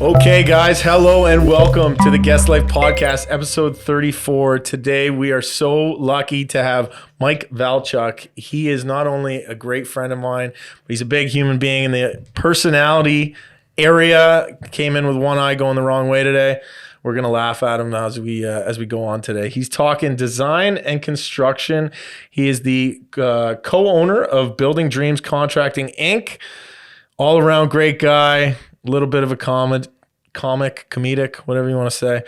Okay, guys, hello and welcome to the Guest Life Podcast, episode 34. Today, we are so lucky to have Mike Valchuk. He is not only a great friend of mine, but he's a big human being in the personality area. Came in with one eye going the wrong way today. We're going to laugh at him as we go on today. He's talking design and construction. He is the co-owner of Building Dreams Contracting, Inc. All around great guy. A little bit of a comedic, whatever you want to say.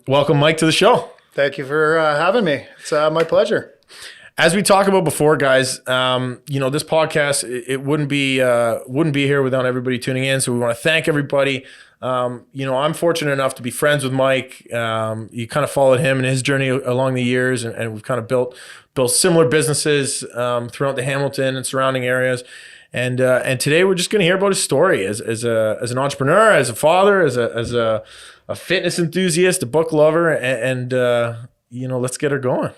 Welcome, Mike, to the show. Thank you for having me. It's my pleasure. As we talked about before, guys, this podcast, it wouldn't be here without everybody tuning in. So we want to thank everybody. I'm fortunate enough to be friends with Mike. You kind of followed him and his journey along the years, and we've kind of built similar businesses throughout the Hamilton and surrounding areas. And today we're just going to hear about his story as an entrepreneur, as a father, as a fitness enthusiast, a book lover, and let's get her going.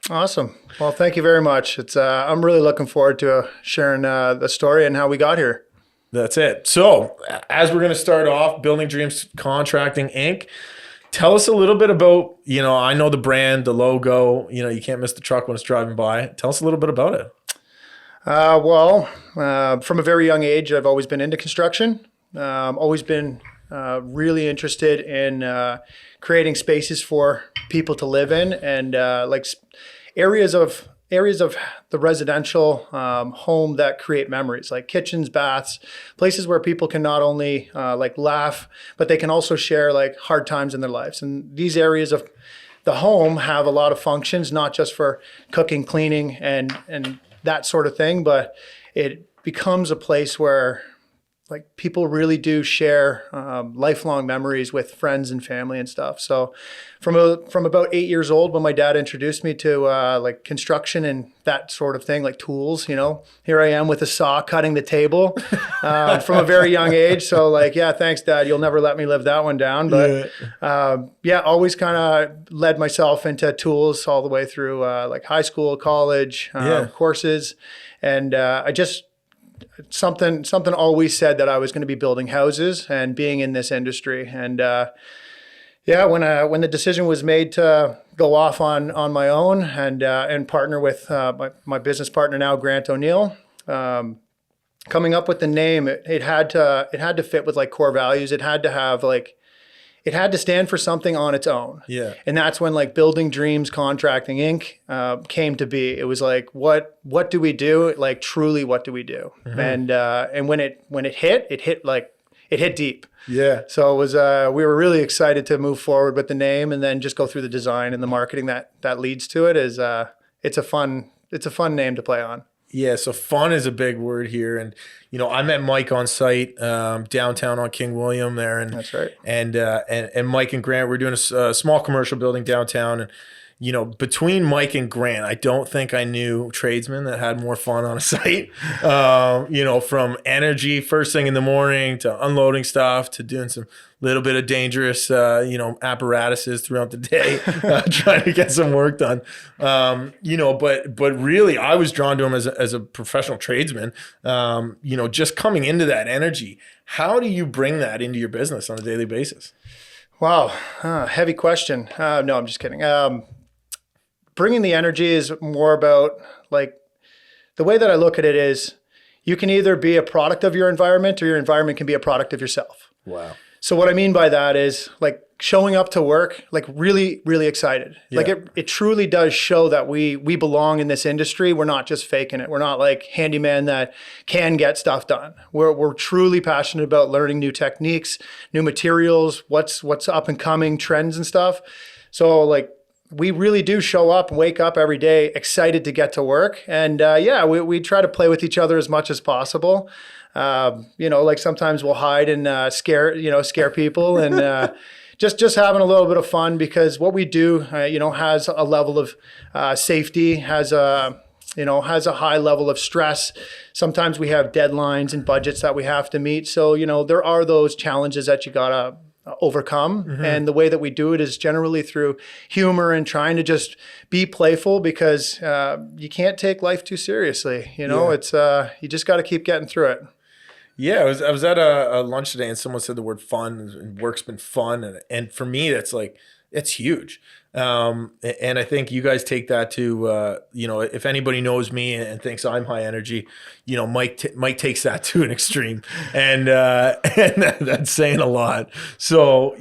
Awesome. Well, thank you very much. I'm really looking forward to sharing the story and how we got here. That's it. So as we're going to start off, Building Dreams Contracting, Inc., tell us a little bit about, I know the brand, the logo, you can't miss the truck when it's driving by. Tell us a little bit about it. From a very young age, I've always been into construction. Always been really interested in creating spaces for people to live in, and areas of the residential home that create memories, like kitchens, baths, places where people can not only laugh, but they can also share hard times in their lives. And these areas of the home have a lot of functions, not just for cooking, cleaning, and that sort of thing, but it becomes a place where people really do share lifelong memories with friends and family and stuff. So from about 8 years old, when my dad introduced me to construction and that sort of thing, like tools, here I am with a saw cutting the table from a very young age. So thanks, Dad. You'll never let me live that one down. But always kind of led myself into tools all the way through high school, college, courses. And something always said that I was going to be building houses and being in this industry. And when the decision was made to go off on my own and partner with my business partner now, Grant O'Neill, coming up with the name, it had to fit with core values. It had to have it had to stand for something on its own. Yeah. And that's when Building Dreams Contracting, Inc. Came to be. It was what do we do? Truly, what do we do? Mm-hmm. And when it hit deep. Yeah. So it was we were really excited to move forward with the name and then just go through the design and the marketing that leads to it. It's a fun name to play on. Yeah, so fun is a big word here, and I met Mike on site downtown on King William there, and that's right. And Mike and Grant were doing a small commercial building downtown, and between Mike and Grant, I don't think I knew tradesmen that had more fun on a site. From energy first thing in the morning to unloading stuff to doing some little bit of dangerous, apparatuses throughout the day, trying to get some work done. But really, I was drawn to him as a professional tradesman. Just coming into that energy. How do you bring that into your business on a daily basis? Wow, heavy question. No, I'm just kidding. Bringing the energy is more about the way that I look at it is you can either be a product of your environment or your environment can be a product of yourself. Wow. So what I mean by that is showing up to work, really, really excited. Yeah. It truly does show that we belong in this industry. We're not just faking it. We're not handyman that can get stuff done. We're truly passionate about learning new techniques, new materials, what's up and coming trends and stuff. So we really do show up and wake up every day excited to get to work. And we try to play with each other as much as possible. Sometimes we'll hide and scare people and just having a little bit of fun, because what we do, has a level of safety, has a high level of stress. Sometimes we have deadlines and budgets that we have to meet. So, there are those challenges that you gotta overcome. Mm-hmm. And the way that we do it is generally through humor and trying to just be playful, because you can't take life too seriously. It's you just got to keep getting through it. Yeah, I was at a lunch today and someone said the word fun and work's been fun. And for me, that's like, it's huge. And I think you guys take that to, if anybody knows me and thinks I'm high energy, Mike takes that to an extreme and that's saying a lot. So,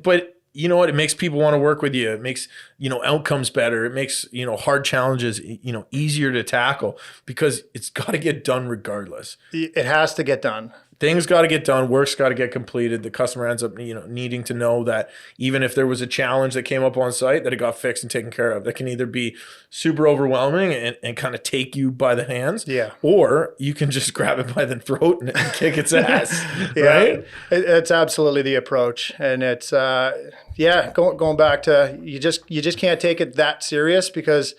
but you know what? It makes people want to work with you. It makes, outcomes better. It makes, hard challenges, easier to tackle because it's got to get done regardless. It has to get done. Things got to get done. Work's got to get completed. The customer ends up, needing to know that even if there was a challenge that came up on site, that it got fixed and taken care of. That can either be super overwhelming and kind of take you by the hands, or you can just grab it by the throat and kick its ass, right? It's absolutely the approach, and it's going back to you just can't take it that serious because,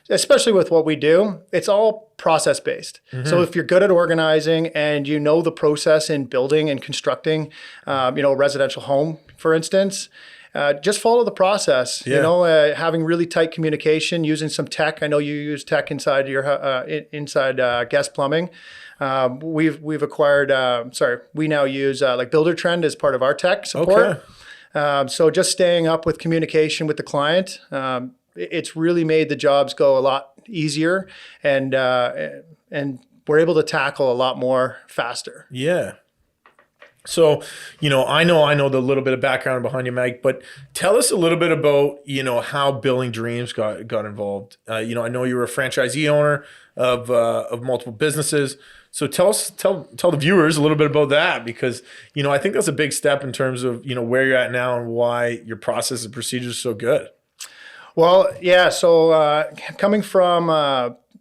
especially with what we do, it's all process based. Mm-hmm. So if you're good at organizing and you know the process in building and constructing, a residential home, for instance, just follow the process. Yeah. Having really tight communication, using some tech. I know you use tech inside your guest plumbing. We've acquired. We now use like Builder Trend as part of our tech support. Okay. So just staying up with communication with the client. It's really made the jobs go a lot easier, and we're able to tackle a lot more faster. Yeah. So, I know the little bit of background behind you, Mike, but tell us a little bit about, how Building Dreams got involved. I know you were a franchisee owner of multiple businesses. So tell the viewers a little bit about that, because, I think that's a big step in terms of, where you're at now and why your process and procedures are so good. Well, yeah. So coming from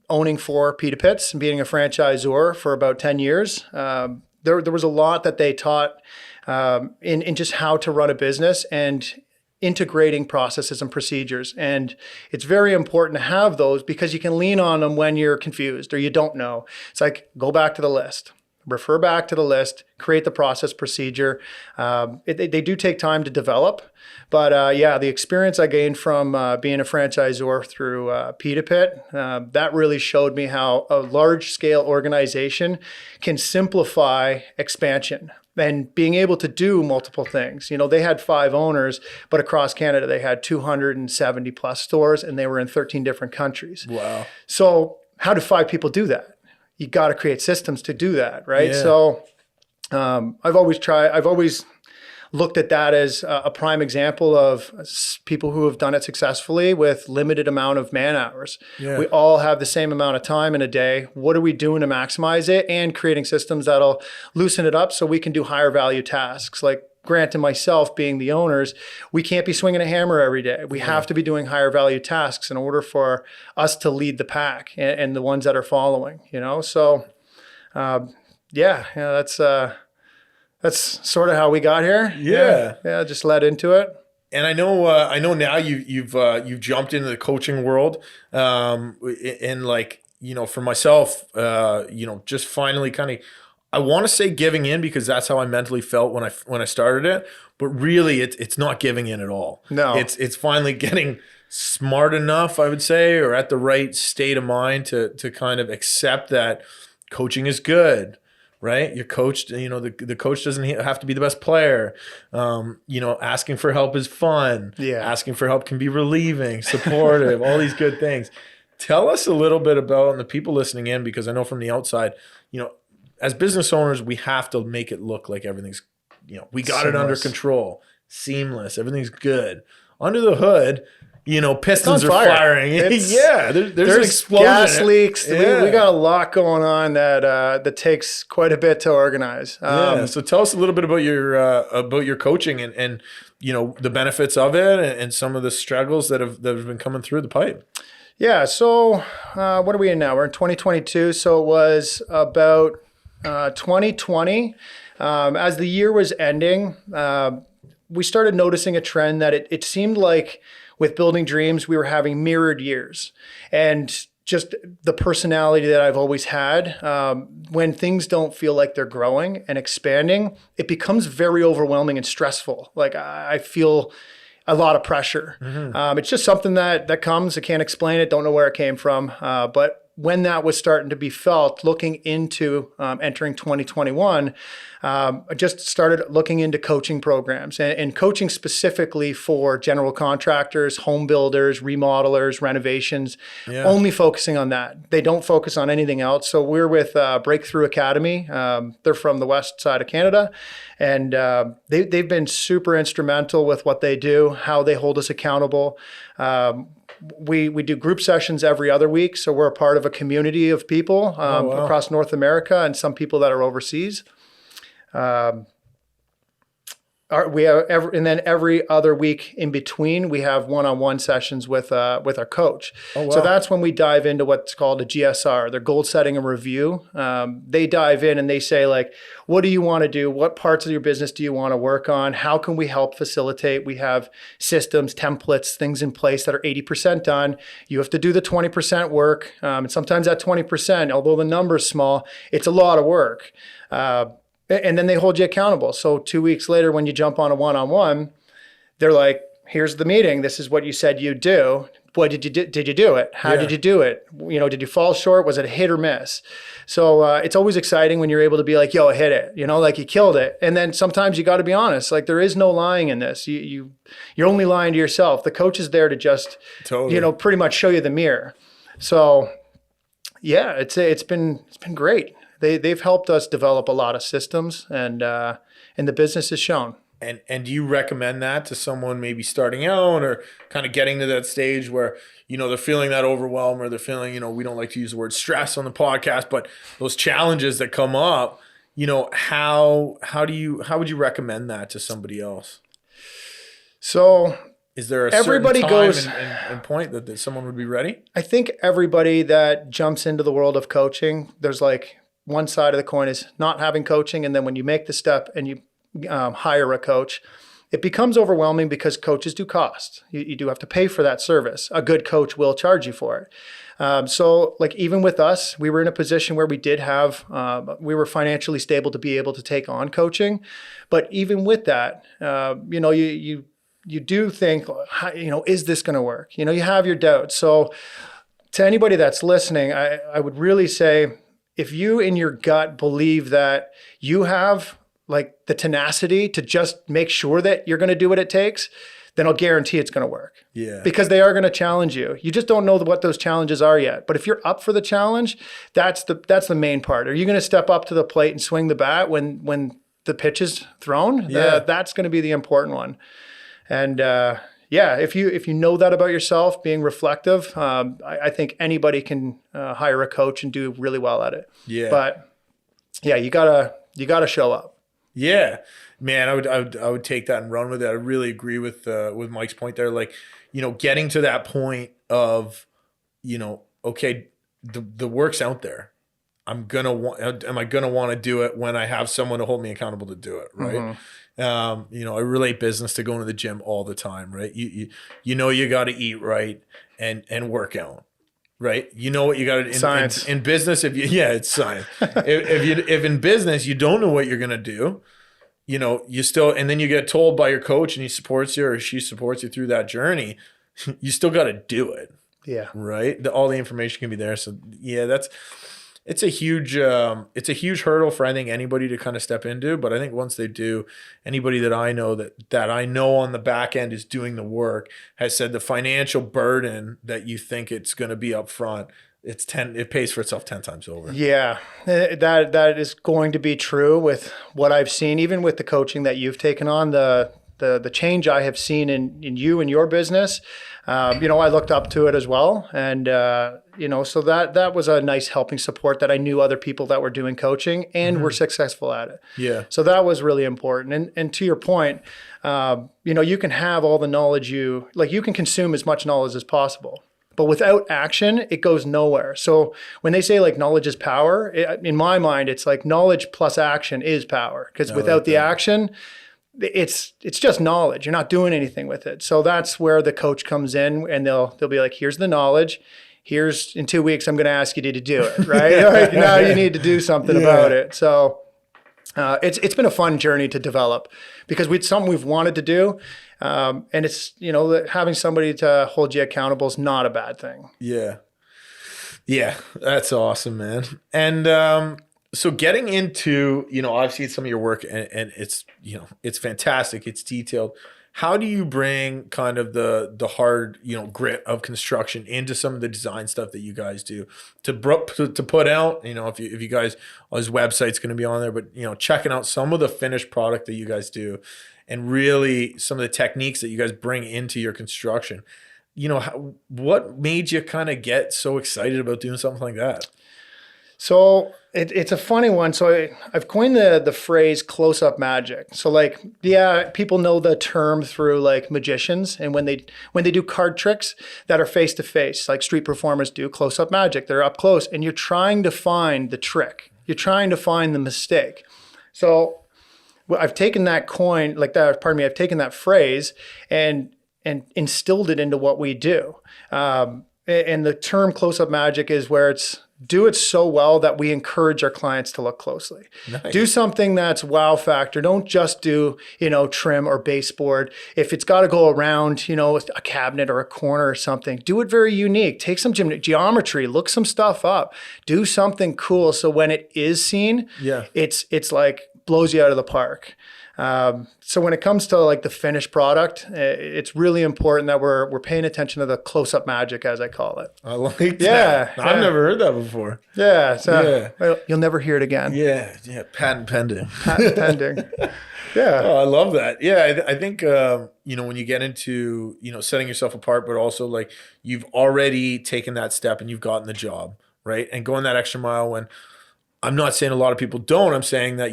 owning 4 pita pits and being a franchisor for about 10 years, there was a lot that they taught in just how to run a business and integrating processes and procedures. And it's very important to have those because you can lean on them when you're confused or you don't know. It's like, go back to the list. Refer back to the list, create the process procedure. They do take time to develop, but the experience I gained from being a franchisor through Pita Pit, that really showed me how a large scale organization can simplify expansion and being able to do multiple things. They had 5 owners, but across Canada, they had 270 plus stores and they were in 13 different countries. Wow. So how do 5 people do that? You got to create systems to do that, right? Yeah. So I've always looked at that as a prime example of people who have done it successfully with limited amount of man hours. Yeah. We all have the same amount of time in a day. What are we doing to maximize it and creating systems that'll loosen it up so we can do higher value tasks? Like Grant and myself being the owners, we can't be swinging a hammer every day. We have to be doing higher value tasks in order for us to lead the pack and the ones that are following, So, that's sort of how we got here. Yeah. Just led into it. And I know now you've jumped into the coaching world, and for myself, just finally kind of, I want to say giving in because that's how I mentally felt when I started it, but really it's not giving in at all. No, it's finally getting smart enough, I would say, or at the right state of mind to kind of accept that coaching is good, right? You're coached, the coach doesn't have to be the best player. Asking for help is fun. Yeah, asking for help can be relieving, supportive, all these good things. Tell us a little bit about, and the people listening in, because I know from the outside, as business owners, we have to make it look like everything's, we got it under control, seamless, everything's good. Under the hood, pistons are firing. There's an explosion. Gas leaks. Yeah. We got a lot going on that takes quite a bit to organize. So tell us a little bit about your coaching and the benefits of it and some of the struggles that have been coming through the pipe. Yeah. So what are we in now? We're in 2022. So it was about 2020, as the year was ending, we started noticing a trend that it seemed like with Building Dreams, we were having mirrored years. And just the personality that I've always had, when things don't feel like they're growing and expanding, it becomes very overwhelming and stressful. Like I feel a lot of pressure. Mm-hmm. It's just something that comes. I can't explain it, don't know where it came from. But when that was starting to be felt, looking into entering 2021, I just started looking into coaching programs and coaching specifically for general contractors, home builders, remodelers, renovations, only focusing on that. They don't focus on anything else. So we're with Breakthrough Academy. They're from the west side of Canada, and they've been super instrumental with what they do, how they hold us accountable. We do group sessions every other week. So we're a part of a community of people across North America and some people that are overseas. We have and then every other week in between, we have one-on-one sessions with our coach. So that's when we dive into what's called a GSR, their goal setting and review. They dive in and they say, like, what do you want to do? What parts of your business do you want to work on? How can we help facilitate? We have systems, templates, things in place that are 80% done. You have to do the 20% work. And sometimes that 20%, although the number is small, it's a lot of work. And then they hold you accountable. So 2 weeks later, when you jump on a one-on-one, they're like, here's the meeting. This is what you said you'd do. What did you do? Did you do it? How did you do it? Did you fall short? Was it a hit or miss? So it's always exciting when you're able to be like, yo, I hit it, like you killed it. And then sometimes you got to be honest. Like, there is no lying in this. You're only lying to yourself. The coach is there to just, pretty much show you the mirror. So yeah, it's been great. They've helped us develop a lot of systems, and the business is shown. And do you recommend that to someone maybe starting out or kind of getting to that stage where, they're feeling that overwhelm, or they're feeling, we don't like to use the word stress on the podcast, but those challenges that come up, how would you recommend that to somebody else? So is there a everybody certain time and point that someone would be ready? I think everybody that jumps into the world of coaching, there's like one side of the coin is not having coaching. And then when you make the step and you hire a coach, it becomes overwhelming because coaches do cost. You do have to pay for that service. A good coach will charge you for it. So like even with us, we were in a position where we did have, we were financially stable to be able to take on coaching. But even with that, you do think, is this going to work? You have your doubts. So to anybody that's listening, I would really say, if you in your gut believe that you have like the tenacity to just make sure that you're going to do what it takes, then I'll guarantee it's going to work. Yeah. Because they are going to challenge you. You just don't know what those challenges are yet. But if you're up for the challenge, that's the main part. Are you going to step up to the plate and swing the bat when the pitch is thrown? Yeah. That's going to be the important one. And if you know that about yourself, being reflective, I think anybody can hire a coach and do really well at it. Yeah. But yeah, you gotta show up. Yeah, man, I would take that and run with it. I really agree with Mike's point there. Like, getting to that point of, okay, the work's out there. Am I gonna want to do it when I have someone to hold me accountable to do it, right? Mm-hmm. I relate business to going to the gym all the time, right? You got to eat right and work out, right? You know what you got to science in business. It's science. if in business you don't know what you're gonna do, you still, and then you get told by your coach and he supports you or she supports you through that journey, you still got to do it. Yeah. Right. All the information can be there. So yeah, it's a huge hurdle for I think anybody to kind of step into. But I think once they do, anybody that I know that I know on the back end is doing the work has said the financial burden that you think it's going to be up front, it pays for itself 10 times over. Yeah, that is going to be true with what I've seen, even with the coaching that you've taken on, the change I have seen in you and your business. I looked up to it as well. And, so that was a nice helping support that I knew other people that were doing coaching and were successful at it. Yeah. So that was really important. And to your point, you can have all the knowledge you can consume as much knowledge as possible. But without action, it goes nowhere. So when they say like knowledge is power, in my mind, it's like knowledge plus action is power. Because without the action, it's just knowledge. You're not doing anything with it. So that's where the coach comes in, and they'll be like, here's the knowledge. Here's in 2 weeks, I'm going to ask you to do it, right? Like, now you need to do something about it. So it's been a fun journey to develop because it's something we've wanted to do. And it's, having somebody to hold you accountable is not a bad thing. Yeah. Yeah, that's awesome, man. And so getting into, I've seen some of your work and it's, it's fantastic. It's detailed. How do you bring kind of the hard, grit of construction into some of the design stuff that you guys do to put out, if you guys, his website's going to be on there, but, checking out some of the finished product that you guys do and really some of the techniques that you guys bring into your construction. What made you kind of get so excited about doing something like that? So it's a funny one. So I've coined the phrase close-up magic. So like, yeah, people know the term through like magicians, and when they do card tricks that are face to face, like street performers do, close-up magic. They're up close, and you're trying to find the trick. You're trying to find the mistake. So I've taken that coin, like that. Pardon me. I've taken that phrase and instilled it into what we do. And the term close-up magic is where it's do it so well that we encourage our clients to look closely. Nice. Do something that's wow factor. Don't just do, trim or baseboard. If it's got to go around, a cabinet or a corner or something, do it very unique. Take some geometry, look some stuff up, do something cool. So when it is seen, it's like blows you out of the park. So when it comes to like the finished product, it's really important that we're paying attention to the close-up magic, as I call it. I like that. Yeah. I've never heard that before. Yeah. So well, you'll never hear it again. Yeah. Patent pending. Patent pending. Yeah. Oh, I love that. Yeah. I think, when you get into, setting yourself apart, but also like you've already taken that step and you've gotten the job, right? And going that extra mile when I'm not saying a lot of people don't, I'm saying that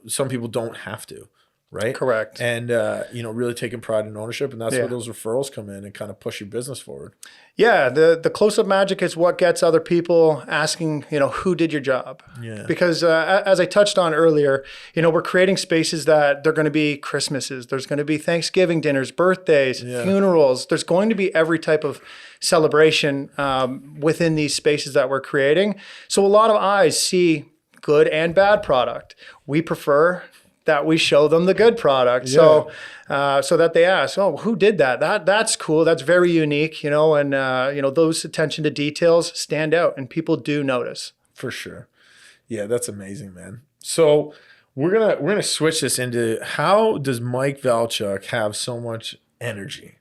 some people don't have to. Right. Correct. And, really taking pride in ownership. And that's where those referrals come in and kind of push your business forward. Yeah. The close-up magic is what gets other people asking, who did your job? Yeah. Because as I touched on earlier, we're creating spaces that they're going to be Christmases. There's going to be Thanksgiving dinners, birthdays, funerals. There's going to be every type of celebration within these spaces that we're creating. So a lot of eyes see good and bad product. We prefer that we show them the good product. So that they ask, oh, who did that? That's cool. That's very unique, and those attention to details stand out and people do notice. For sure. Yeah, that's amazing, man. So we're gonna switch this into how does Mike Valchuk have so much energy?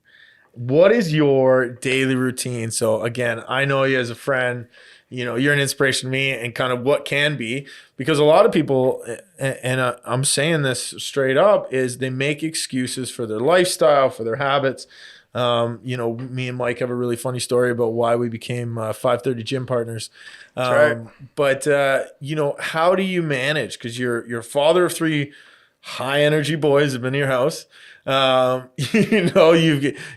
What is your daily routine? So again, I know you as a friend. You're an inspiration to me and kind of what can be, because a lot of people, and I'm saying this straight up, is they make excuses for their lifestyle, for their habits. Me and Mike have a really funny story about why we became 530 gym partners. That's right. But, how do you manage? Because you're a father of 3 high energy boys have been in your house. You've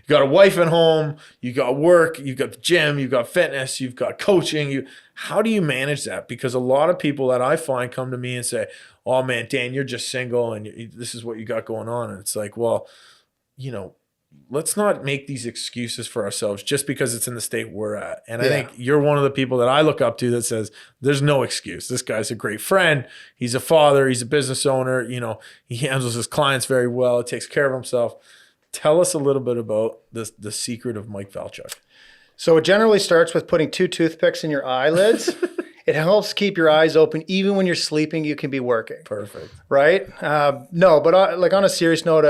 got a wife at home, you got work, you've got the gym, you've got fitness, you've got coaching. How do you manage that? Because a lot of people that I find come to me and say, oh man, Dan, you're just single and this is what you got going on. And it's like, well, let's not make these excuses for ourselves just because it's in the state we're at. And I think you're one of the people that I look up to that says, there's no excuse. This guy's a great friend. He's a father. He's a business owner. He handles his clients very well. Takes care of himself. Tell us a little bit about the secret of Mike Valchuk. So it generally starts with putting 2 toothpicks in your eyelids. It helps keep your eyes open. Even when you're sleeping, you can be working. Perfect. Right? No, but like on a serious note,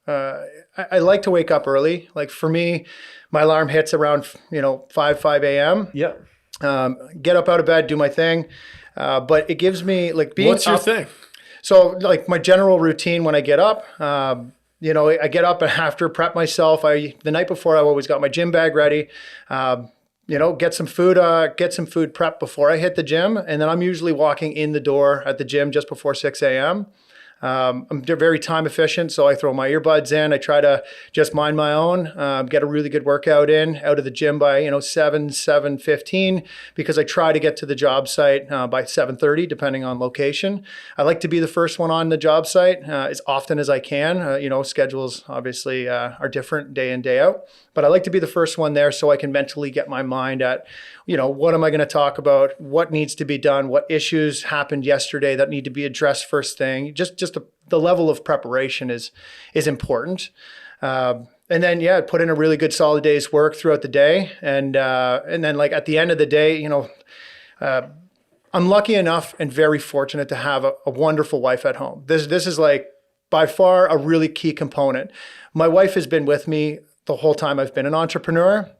I like to wake up early. Like for me, my alarm hits around 5 a.m. Yeah. Get up out of bed, do my thing. But it gives me like being. What's your thing? So like my general routine when I get up, I get up and after prep myself. The night before I've always got my gym bag ready. Get some food prepped before I hit the gym, and then I'm usually walking in the door at the gym just before 6 a.m. I'm very time efficient, so I throw my earbuds in. I try to just mind my own, get a really good workout out of the gym by 7:15, because I try to get to the job site by 7:30, depending on location. I like to be the first one on the job site as often as I can. Schedules obviously are different day in, day out, but I like to be the first one there so I can mentally get my mind at, what am I going to talk about? What needs to be done? What issues happened yesterday that need to be addressed first thing? Just the level of preparation is important. And then, put in a really good solid day's work throughout the day. And then like at the end of the day, I'm lucky enough and very fortunate to have a wonderful wife at home. This is like by far a really key component. My wife has been with me the whole time I've been an entrepreneur.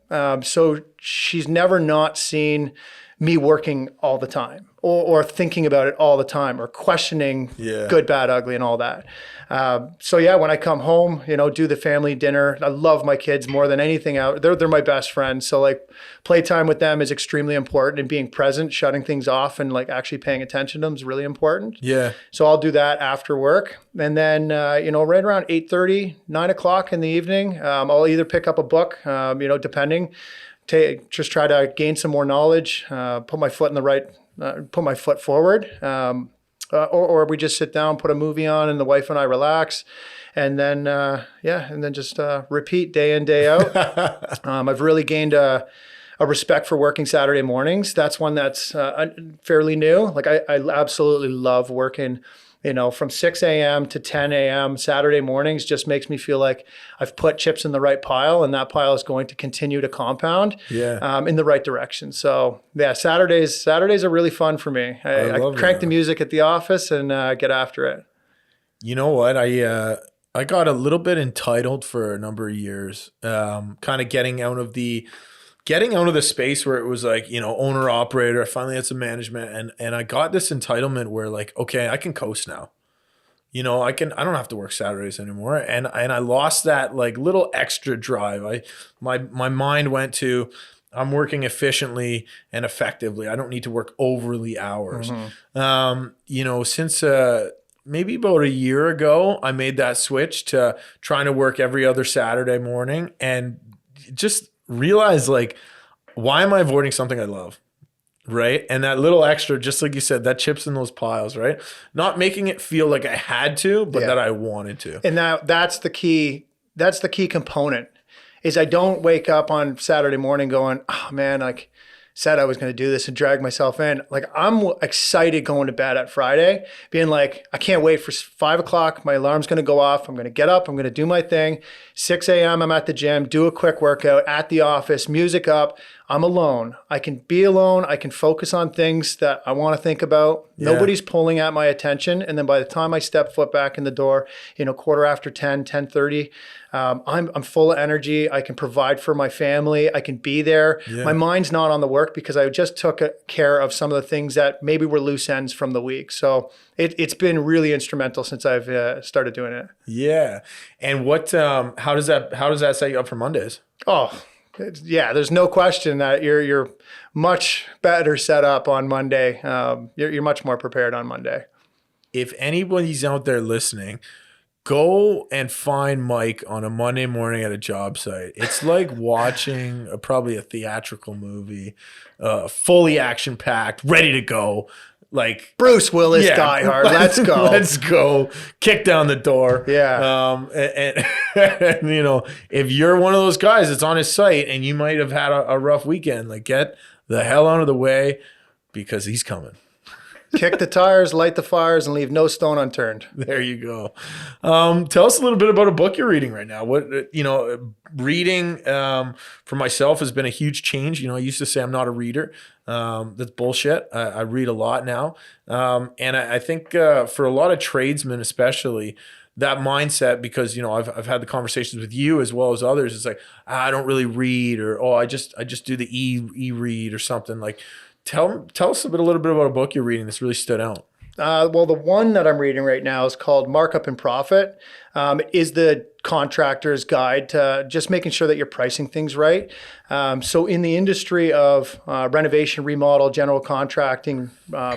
So she's never not seen me working all the time or thinking about it all the time or questioning good, bad, ugly and all that. When I come home, do the family dinner. I love my kids more than anything out. They're my best friends. So like playtime with them is extremely important, and being present, shutting things off and like actually paying attention to them is really important. Yeah. So I'll do that after work. And then, right around 8:30, 9 o'clock in the evening, I'll either pick up a book, depending, just try to gain some more knowledge, put my foot forward. Or we just sit down, put a movie on, and the wife and I relax, and then just repeat day in, day out. I've really gained a respect for working Saturday mornings. That's one that's fairly new. Like I absolutely love working, from 6 a.m. to 10 a.m. Saturday mornings. Just makes me feel like I've put chips in the right pile, and that pile is going to continue to compound in the right direction. So Saturdays are really fun for me. I crank the music at the office and get after it. You know what? I got a little bit entitled for a number of years, kind of getting out of the space where it was like, owner operator. I finally had some management, and I got this entitlement where like, okay, I can coast now. I don't have to work Saturdays anymore. And I lost that like little extra drive. My mind went to, I'm working efficiently and effectively. I don't need to work overly hours. Mm-hmm. Since maybe about a year ago, I made that switch to trying to work every other Saturday morning, and just realize like, why am I avoiding something I love? Right. And that little extra, just like you said, that chips in those piles, right? Not making it feel like I had to, but that I wanted to. And that's the key component, is I don't wake up on Saturday morning going, oh man, like said I was going to do this and drag myself in. Like I'm excited going to bed at Friday, being like, I can't wait for 5 o'clock. My alarm's going to go off. I'm going to get up. I'm going to do my thing. 6 a.m. I'm at the gym, do a quick workout at the office, music up. I'm alone. I can be alone. I can focus on things that I want to think about. Yeah. Nobody's pulling at my attention. And then by the time I step foot back in the door, 10:15, 10:30, I'm full of energy. I can provide for my family. I can be there. Yeah. My mind's not on the work because I just took care of some of the things that maybe were loose ends from the week. So it's been really instrumental since I've started doing it. Yeah. And what? How does that set you up for Mondays? Oh. Yeah, there's no question that you're much better set up on Monday. You're much more prepared on Monday. If anybody's out there listening, go and find Mike on a Monday morning at a job site. It's like watching probably a theatrical movie, fully action-packed, ready to go. Like Bruce Willis, Die Hard. Let's go. Let's go. Kick down the door. Yeah. And if you're one of those guys that's on his site and you might have had a rough weekend, like get the hell out of the way because he's coming. Kick the tires, light the fires, and leave no stone unturned. There you go. Tell us a little bit about a book you're reading right now. Reading for myself has been a huge change. I used to say I'm not a reader. That's bullshit. I read a lot now. And I think for a lot of tradesmen, especially, that mindset, because I've had the conversations with you as well as others. It's like, I don't really read, or I just do the e-read or something. Like, tell us a little bit about a book you're reading that's really stood out. Well, the one that I'm reading right now is called Markup and Profit. Is the contractor's guide to just making sure that you're pricing things right. So in the industry of renovation, remodel, general contracting,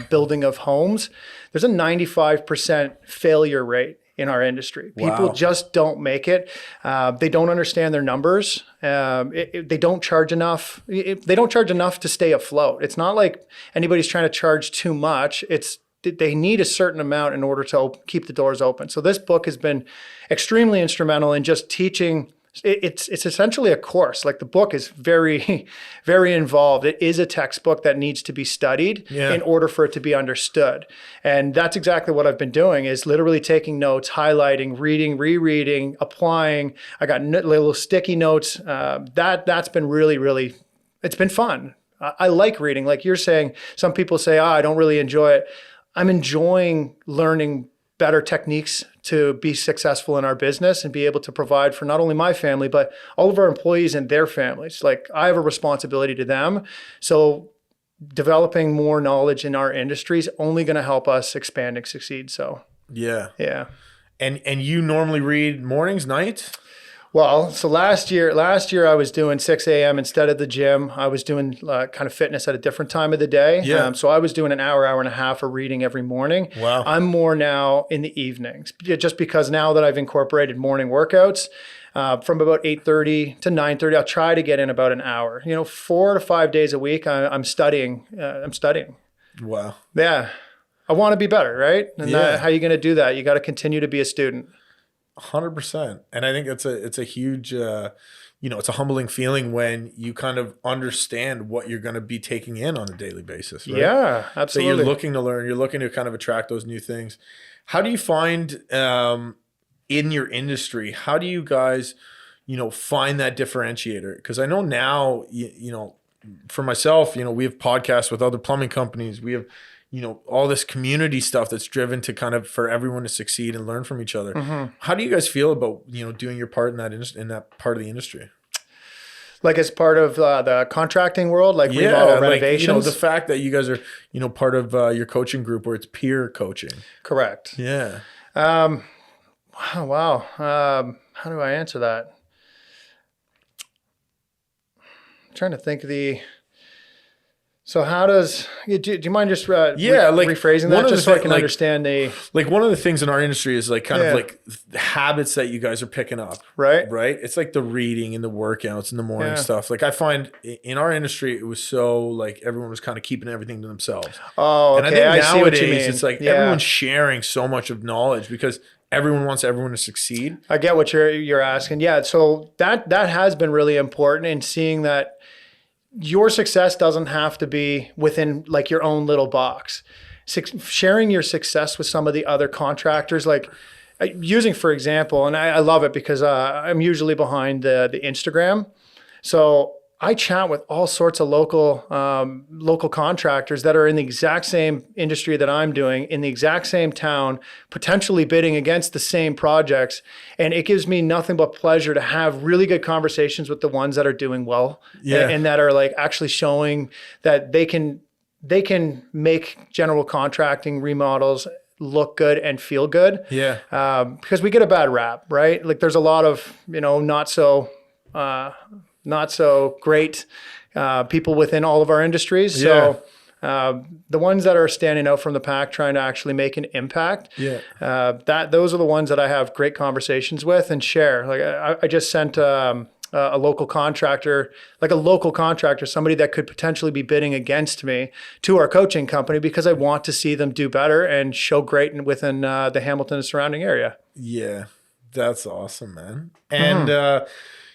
building of homes, there's a 95% failure rate in our industry. People just don't make it. They don't understand their numbers. They don't charge enough. They don't charge enough to stay afloat. It's not like anybody's trying to charge too much. They need a certain amount in order to keep the doors open. So this book has been extremely instrumental in just teaching it's essentially a course. Like the book is very, very involved. It is a textbook that needs to be studied in order for it to be understood. And that's exactly what I've been doing, is literally taking notes, highlighting, reading, rereading, applying. I got little sticky notes. That's been really, it's been fun. I like reading. Like you're saying, some people say, I don't really enjoy it. I'm enjoying learning better techniques to be successful in our business and be able to provide for not only my family, but all of our employees and their families. Like I have a responsibility to them. So developing more knowledge in our industry is only going to help us expand and succeed. So yeah. And you normally read mornings, nights? Well, so last year I was doing 6 a.m. instead of the gym. I was doing kind of fitness at a different time of the day. Yeah. So I was doing an hour and a half of reading every morning. Wow. I'm more now in the evenings, just because now that I've incorporated morning workouts, from about 8:30 to 9:30, I'll try to get in about an hour. 4 to 5 days a week, I'm studying. Wow. Yeah. I want to be better, right? And how are you going to do that? You got to continue to be a student. 100%. And I think it's a huge, it's a humbling feeling when you kind of understand what you're going to be taking in on a daily basis, right? Yeah, absolutely. So you're looking to learn, you're looking to kind of attract those new things. How do you find in your industry, how do you guys, find that differentiator? Because I know now, for myself, we have podcasts with other plumbing companies. We have, all this community stuff that's driven to kind of for everyone to succeed and learn from each other. Mm-hmm. How do you guys feel about, doing your part in that part of the industry? Like as part of the contracting world, like remodel renovations? The fact that you guys are, part of your coaching group where it's peer coaching. Correct. Yeah. Wow. How do I answer that? I'm trying to think of So how does, do you mind just rephrasing that just so I can understand Like one of the things in our industry is like kind of like habits that you guys are picking up. Right. It's like the reading and the workouts and the morning stuff. Like I find in our industry, it was so like everyone was kind of keeping everything to themselves. Oh, okay. And I think nowadays see what you mean. it's like everyone's sharing so much of knowledge because everyone wants everyone to succeed. I get what you're asking. Yeah. So that has been really important in seeing that your success doesn't have to be within like your own little box. Sharing your success with some of the other contractors, like using, for example, and I love it because I'm usually behind the Instagram. So I chat with all sorts of local contractors that are in the exact same industry that I'm doing, in the exact same town, potentially bidding against the same projects. And it gives me nothing but pleasure to have really good conversations with the ones that are doing well and that are like actually showing that they can make general contracting remodels look good and feel good. Yeah. Because we get a bad rap, right? Like there's a lot of, not so great people within all of our industries. So the ones that are standing out from the pack, trying to actually make an impact, those are the ones that I have great conversations with and share. Like I just sent a local contractor, somebody that could potentially be bidding against me, to our coaching company because I want to see them do better and show great within the Hamilton and surrounding area. Yeah, that's awesome, man. And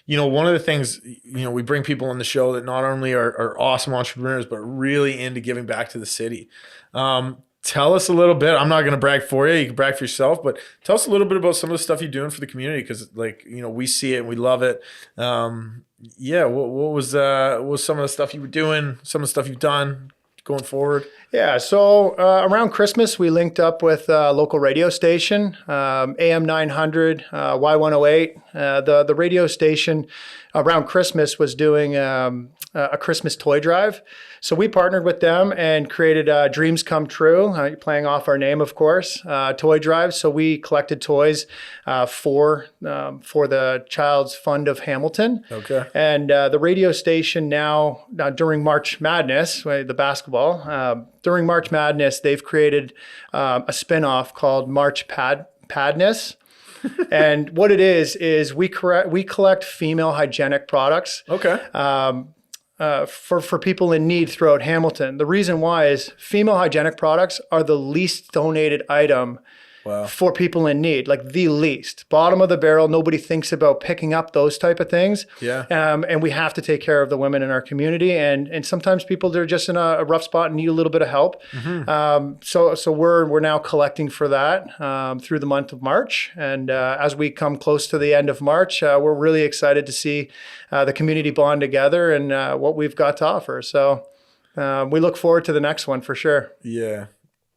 one of the things, we bring people on the show that not only are awesome entrepreneurs, but really into giving back to the city. Tell us a little bit. I'm not going to brag for you. You can brag for yourself, but tell us a little bit about some of the stuff you're doing for the community. Because we see it and we love it. What was some of the stuff you were doing, some of the stuff you've done going forward? Yeah, so around Christmas, we linked up with a local radio station, AM 900, Y108. The radio station around Christmas was doing a Christmas toy drive. So we partnered with them and created Dreams Come True, playing off our name, of course, toy drive. So we collected toys for the Child's Fund of Hamilton. Okay. And the radio station now, during March Madness, the basketball, during March Madness, they've created a spinoff called March Padness. And what it is we collect female hygienic products. Okay. For people in need throughout Hamilton. The reason why is female hygienic products are the least donated item Wow. for people in need, like the least. Bottom of the barrel, nobody thinks about picking up those type of things. Yeah. And we have to take care of the women in our community. And sometimes people, they're just in a rough spot and need a little bit of help. So we're now collecting for that through the month of March. And as we come close to the end of March, we're really excited to see the community bond together and what we've got to offer. So we look forward to the next one for sure. Yeah.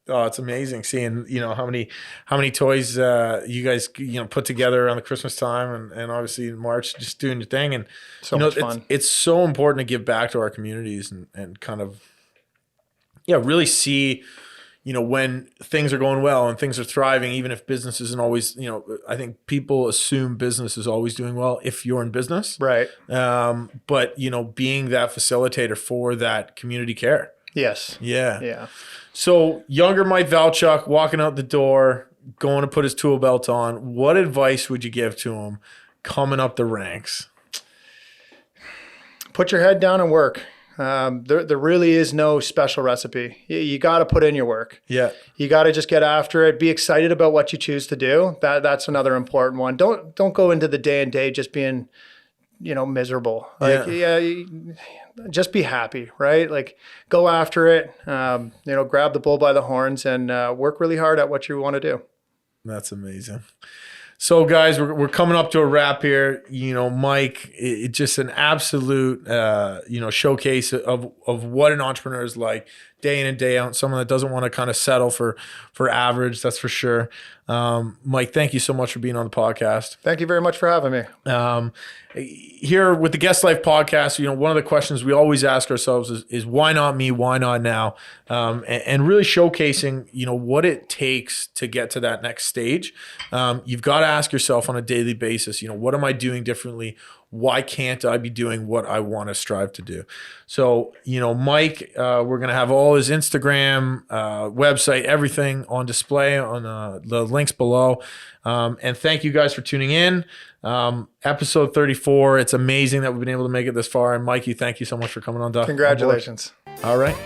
Oh, it's amazing seeing, how many toys you guys, put together around the Christmas time and obviously in March, just doing your thing. And, So much fun. It's so important to give back to our communities and kind of, really see, when things are going well and things are thriving, even if business isn't always, I think people assume business is always doing well if you're in business. Right. But, being that facilitator for that community care. Yes. Yeah. Yeah. So younger Mike Valchuk walking out the door, going to put his tool belt on. What advice would you give to him coming up the ranks? Put your head down and work. There really is no special recipe. You got to put in your work. Yeah. You got to just get after it. Be excited about what you choose to do. That's another important one. Don't go into the day and day just being, miserable. Just be happy, right? Like go after it. Grab the bull by the horns and work really hard at what you want to do. That's amazing. So guys, we're coming up to a wrap here. Mike, it's just an absolute, showcase of what an entrepreneur is like day in and day out. Someone that doesn't want to kind of settle for average. That's for sure. Mike, thank you so much for being on the podcast. Thank you very much for having me. Here with the Guest Life podcast, one of the questions we always ask ourselves is why not me? Why not now? And really showcasing, what it takes to get to that next stage. You've got to ask yourself on a daily basis, what am I doing differently? Why can't I be doing what I want to strive to do? So, Mike, we're going to have all his Instagram, website, everything on display on the links below. And thank you guys for tuning in. Episode 34. It's amazing that we've been able to make it this far. And Mikey, thank you so much for coming on. Congratulations. All right.